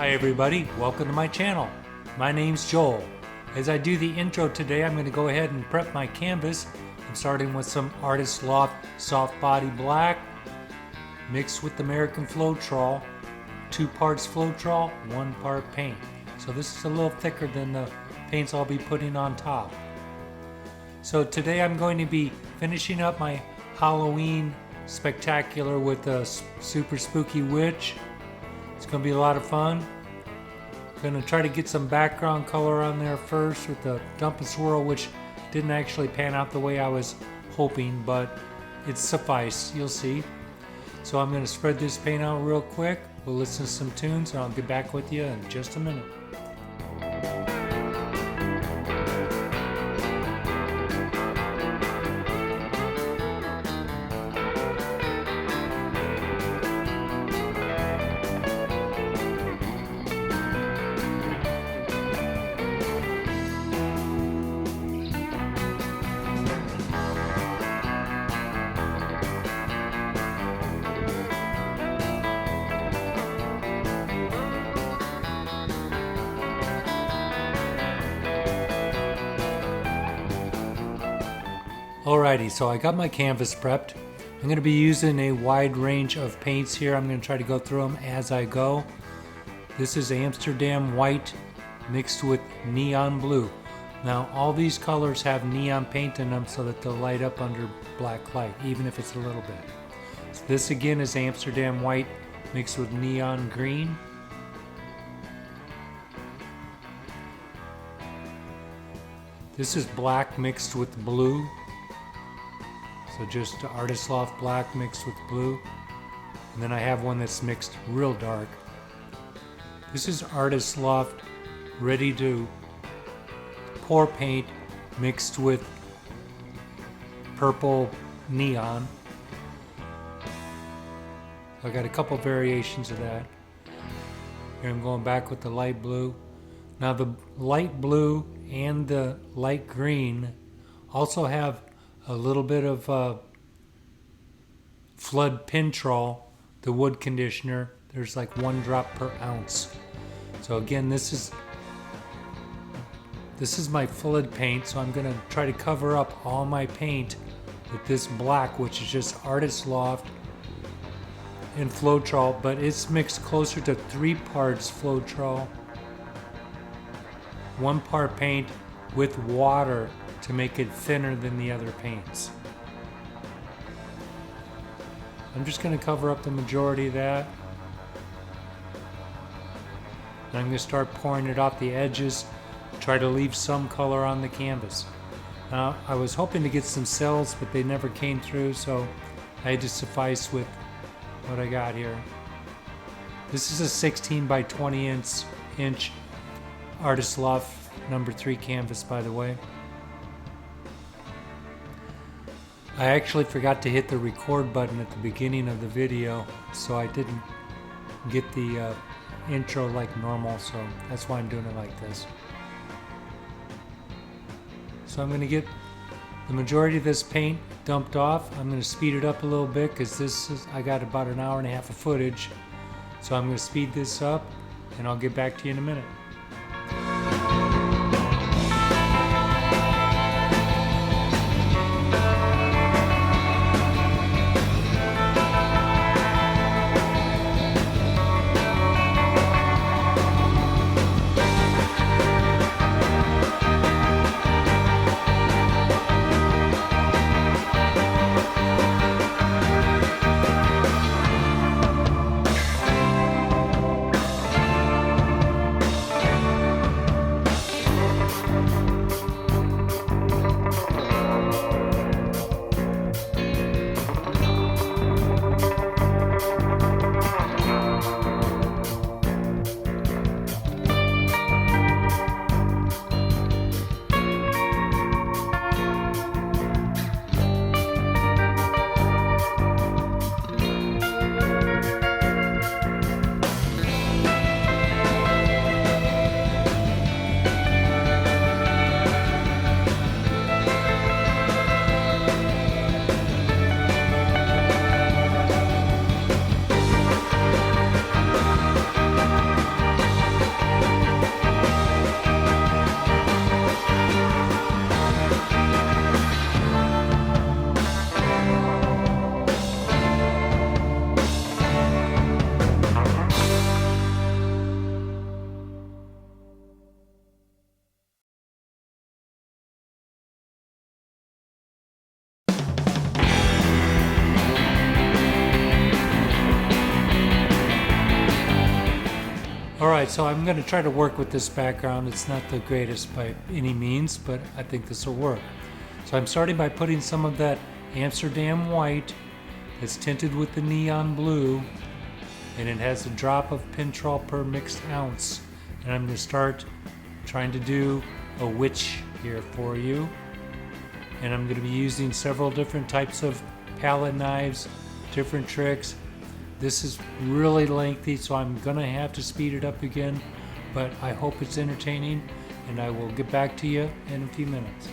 Hi everybody, welcome to my channel. My name's Joel. As I do the intro today, I'm going to go ahead and prep my canvas. I'm starting with some Artist Loft Soft Body Black mixed with American Floetrol, 2 parts Floetrol, 1 part paint. So this is a little thicker than the paints I'll be putting on top. So today I'm going to be finishing up my Halloween spectacular with a super spooky witch. It's going to be a lot of fun. I'm going to try to get some background color on there first with the dump and swirl, which didn't actually pan out the way I was hoping, but it's suffice, you'll see. So I'm going to spread this paint out real quick. We'll listen to some tunes and I'll get back with you in just a minute. Alrighty, so I got my canvas prepped. I'm going to be using a wide range of paints here. I'm going to try to go through them as I go. This is Amsterdam white mixed with neon blue. Now all these colors have neon paint in them so that they'll light up under black light, even if it's a little bit. So this again is Amsterdam white mixed with neon green. This is black mixed with blue. So just Artist Loft black mixed with blue. And then I have one that's mixed real dark. This is Artist Loft ready to pour paint mixed with purple neon. I got a couple variations of that. Here I'm going back with the light blue. Now the light blue and the light green also have a little bit of Flood Floetrol, the wood conditioner. There's like 1 drop per ounce. So again, this is my Flood paint, so I'm gonna try to cover up all my paint with this black, which is just Artist Loft and Floetrol, but it's mixed closer to 3 parts Floetrol, 1 part paint with water to make it thinner than the other paints. I'm just going to cover up the majority of that. And I'm going to start pouring it off the edges, try to leave some color on the canvas. Now, I was hoping to get some cells, but they never came through, so I had to suffice with what I got here. This is a 16 by 20 inch Artist Loft number 3 canvas, by the way. I actually forgot to hit the record button at the beginning of the video, so I didn't get the intro like normal, so that's why I'm doing it like this. So I'm going to get the majority of this paint dumped off. I'm going to speed it up a little bit because I got about an hour and a half of footage, so I'm going to speed this up and I'll get back to you in a minute. Alright, so I'm going to try to work with this background. It's not the greatest by any means, but I think this will work. So I'm starting by putting some of that Amsterdam white that's tinted with the neon blue, and it has a drop of Pintrol per mixed ounce. And I'm going to start trying to do a witch here for you. And I'm going to be using several different types of palette knives, different tricks. This is really lengthy, so I'm going to have to speed it up again, but I hope it's entertaining, and I will get back to you in a few minutes.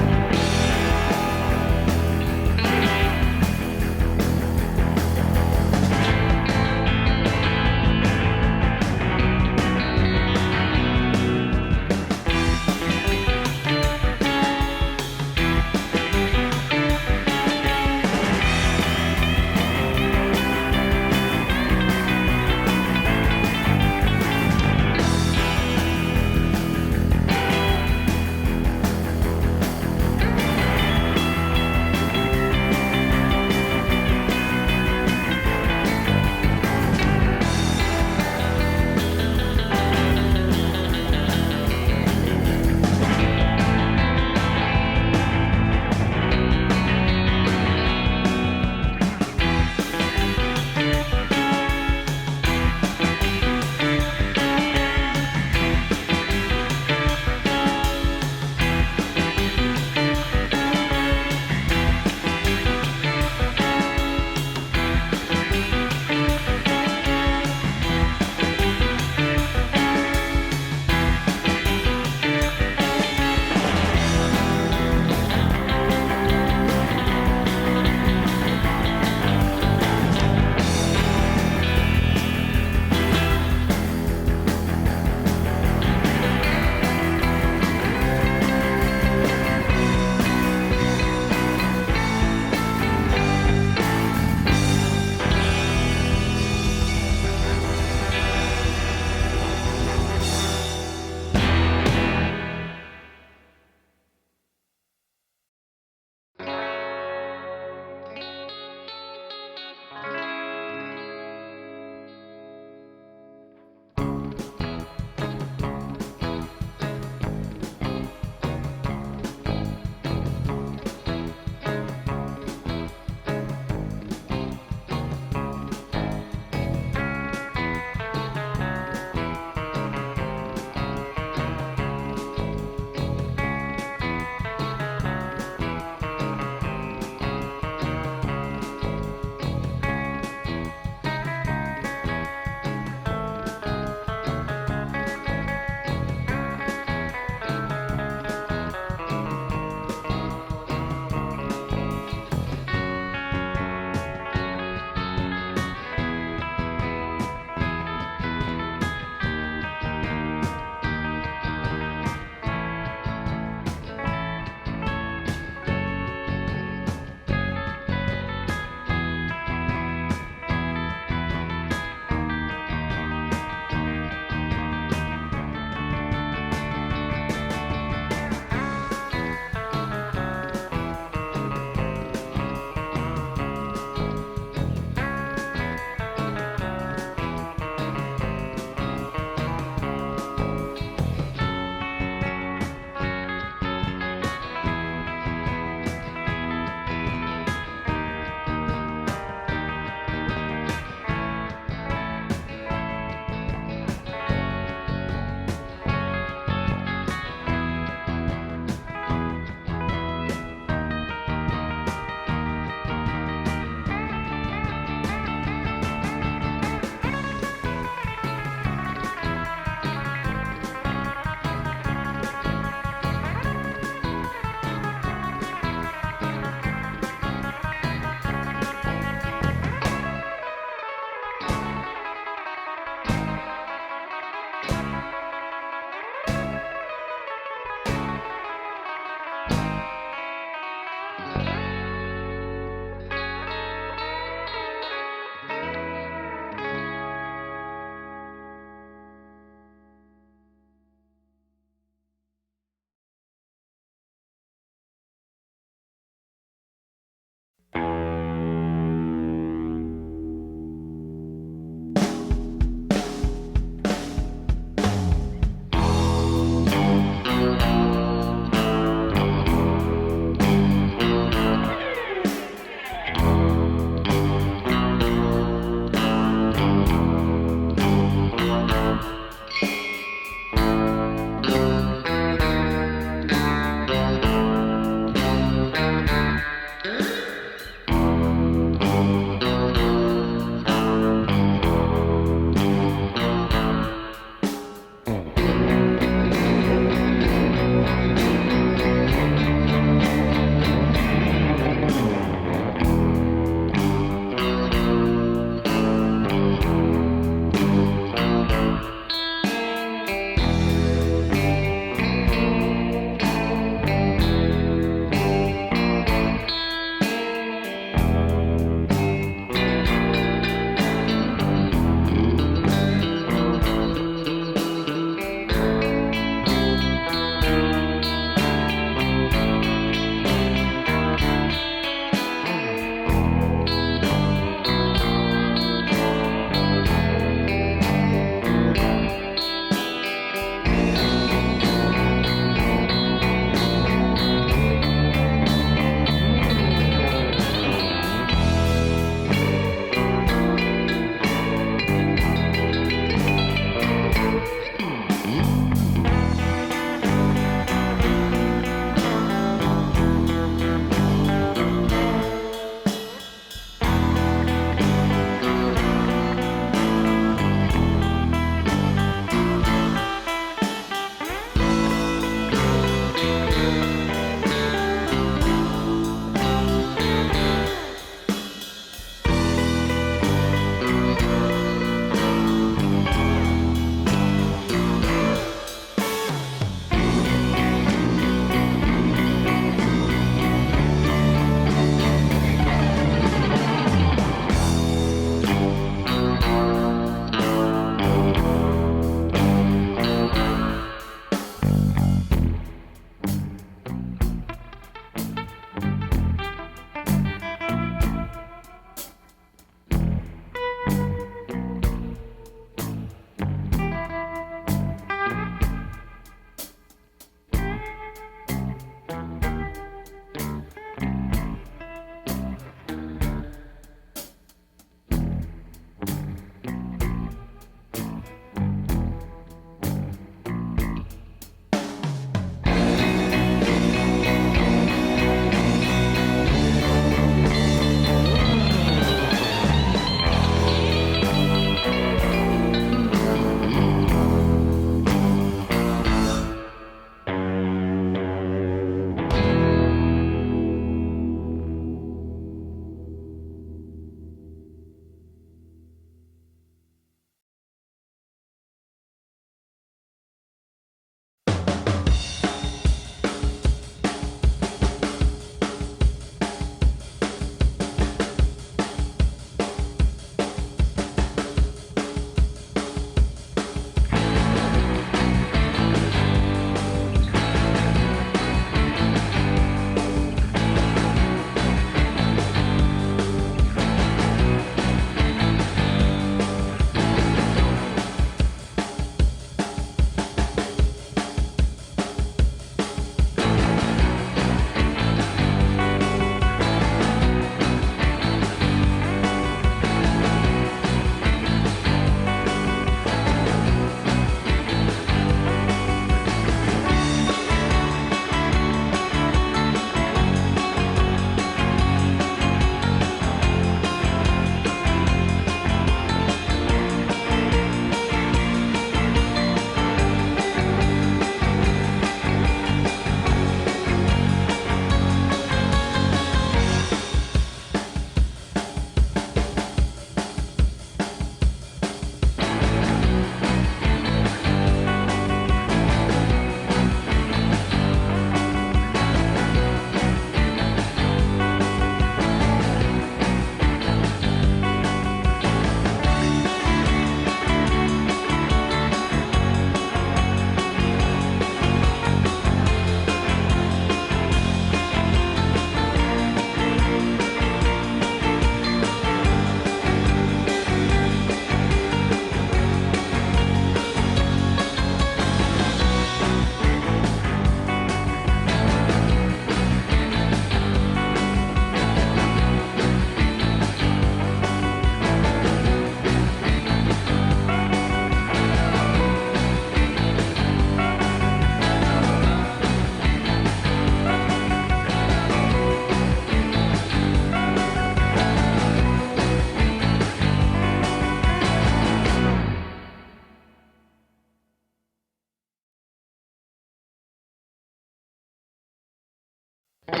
Alright,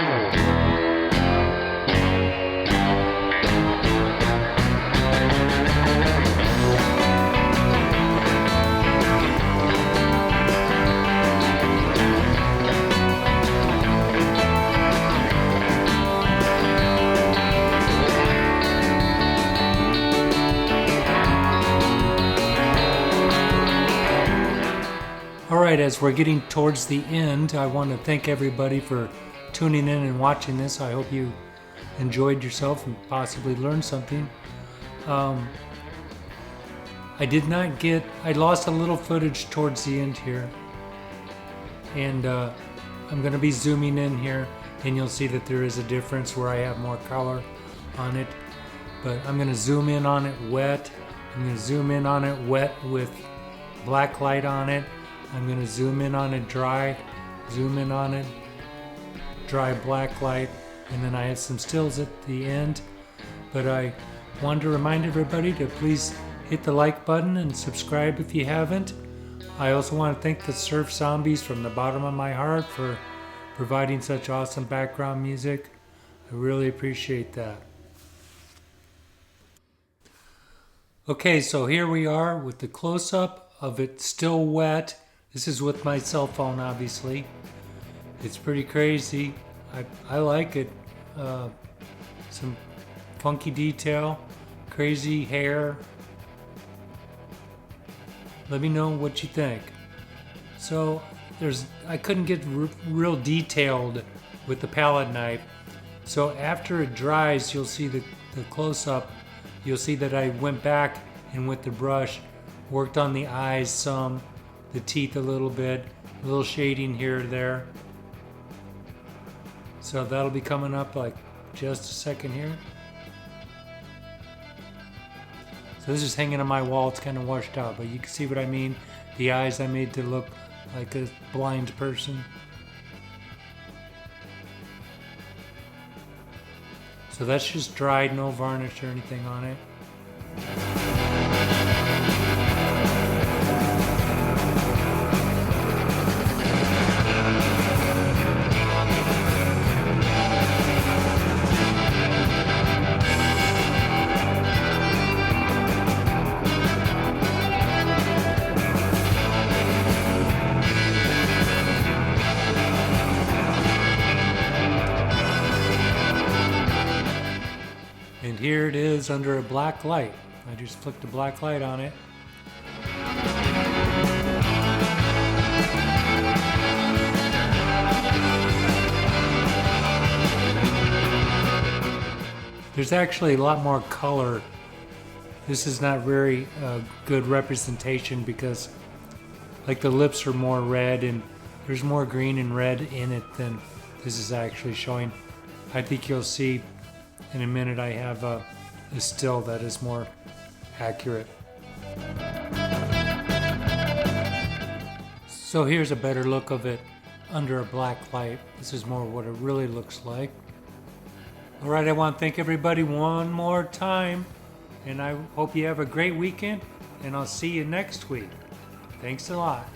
as we're getting towards the end, I want to thank everybody for tuning in and watching this. I hope you enjoyed yourself and possibly learned something. I lost a little footage towards the end here. And I'm going to be zooming in here, and you'll see that there is a difference where I have more color on it. But I'm going to zoom in on it wet. I'm going to zoom in on it wet with black light on it. I'm going to zoom in on it dry, zoom in on it, dry black light, and then I have some stills at the end. But I wanted to remind everybody to please hit the like button and subscribe if you haven't. I also want to thank the Surf Zombies from the bottom of my heart for providing such awesome background music. I really appreciate that. Okay, so here we are with the close-up of it still wet. This is with my cell phone, obviously. It's pretty crazy. I like it. Some funky detail, crazy hair. Let me know what you think. So I couldn't get real detailed with the palette knife. So after it dries, you'll see the close-up. You'll see that I went back and with the brush worked on the eyes some, the teeth a little bit, a little shading here or there. So that'll be coming up like just a second here. So this is hanging on my wall. It's kind of washed out, but you can see what I mean. The eyes I made to look like a blind person. So that's just dried, no varnish or anything on it. And here it is under a black light. I just flicked a black light on it. There's actually a lot more color. This is not very good representation because like the lips are more red and there's more green and red in it than this is actually showing. I think you'll see in a minute I have a still that is more accurate. So here's a better look of it under a black light. This is more what it really looks like. Alright, I want to thank everybody one more time, and I hope you have a great weekend, and I'll see you next week. Thanks a lot.